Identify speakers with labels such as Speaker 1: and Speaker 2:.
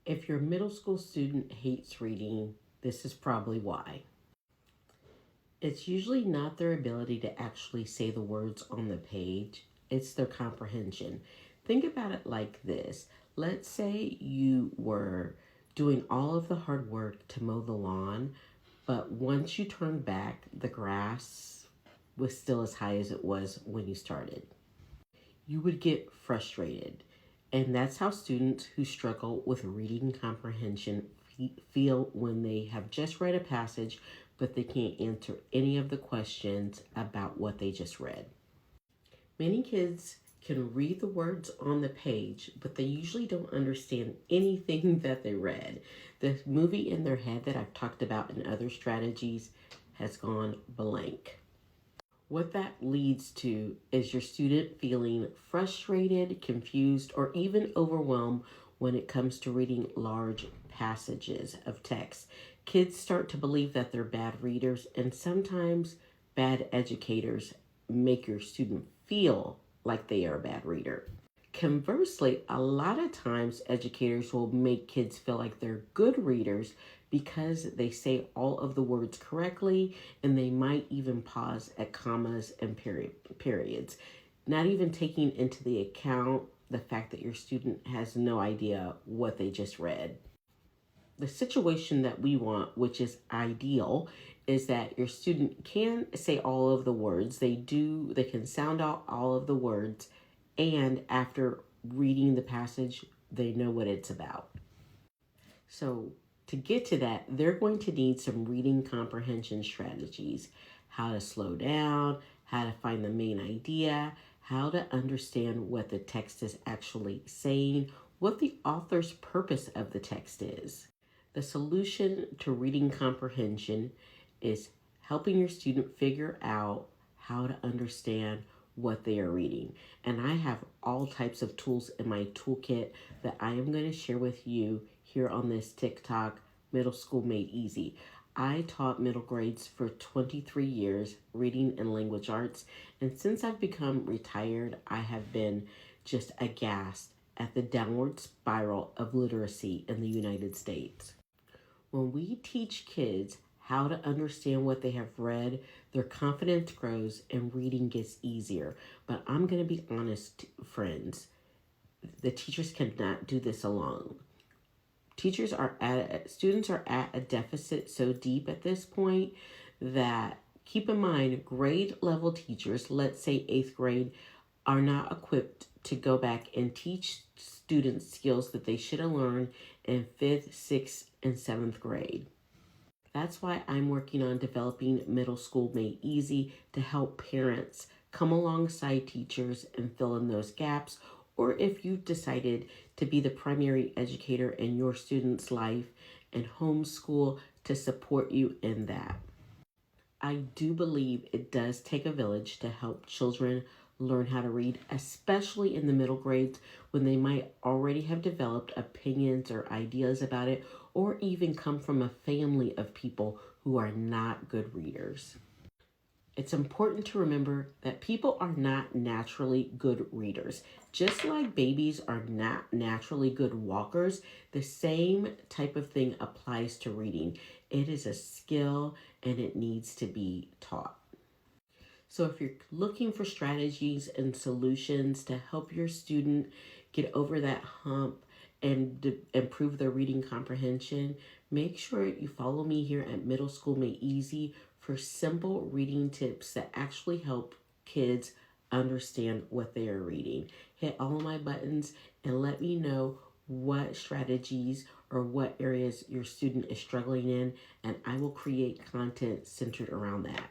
Speaker 1: If your middle school student hates reading, this is probably why. It's usually not their ability to actually say the words on the page, it's their comprehension. Think about it like this. Let's say you were doing all of the hard work to mow the lawn, but once you turned back, the grass was still as high as it was when you started. You would get frustrated. And that's how students who struggle with reading comprehension feel when they have just read a passage, but they can't answer any of the questions about what they just read. Many kids can read the words on the page, but they usually don't understand anything that they read. The movie in their head that I've talked about in other strategies has gone blank. What that leads to is your student feeling frustrated, confused, or even overwhelmed when it comes to reading large passages of text. Kids start to believe that they're bad readers, and sometimes bad educators make your student feel like they are a bad reader. Conversely, a lot of times educators will make kids feel like they're good readers because they say all of the words correctly, and they might even pause at commas and periods, not even taking into the account the fact that your student has no idea what they just read. The situation that we want, which is ideal, is that your student can say all of the words. They can sound out all of the words, and after reading the passage, they know what it's about. So to get to that, they're going to need some reading comprehension strategies: how to slow down, how to find the main idea, how to understand what the text is actually saying, what the author's purpose of the text is. The solution to reading comprehension is helping your student figure out how to understand what they are reading. And I have all types of tools in my toolkit that I am going to share with you here on this TikTok, Middle School Made Easy. I taught middle grades for 23 years, reading and language arts, and since I've become retired, I have been just aghast at the downward spiral of literacy in the United States. When we teach kids how to understand what they have read, their confidence grows and reading gets easier. But I'm going to be honest, friends, the teachers cannot do this alone. Students are at a deficit so deep at this point that, keep in mind, grade level teachers, let's say 8th grade, are not equipped to go back and teach students skills that they should have learned in 5th, 6th, and 7th grade. That's why I'm working on developing Middle School Made Easy to help parents come alongside teachers and fill in those gaps. Or if you've decided to be the primary educator in your student's life and homeschool, to support you in that. I do believe it does take a village to help children learn how to read, especially in the middle grades when they might already have developed opinions or ideas about it, or even come from a family of people who are not good readers. It's important to remember that people are not naturally good readers. Just like babies are not naturally good walkers, the same type of thing applies to reading. It is a skill and it needs to be taught. So if you're looking for strategies and solutions to help your student get over that hump and improve their reading comprehension, make sure you follow me here at Middle School Made Easy for simple reading tips that actually help kids understand what they are reading. Hit all of my buttons and let me know what strategies or what areas your student is struggling in, and I will create content centered around that.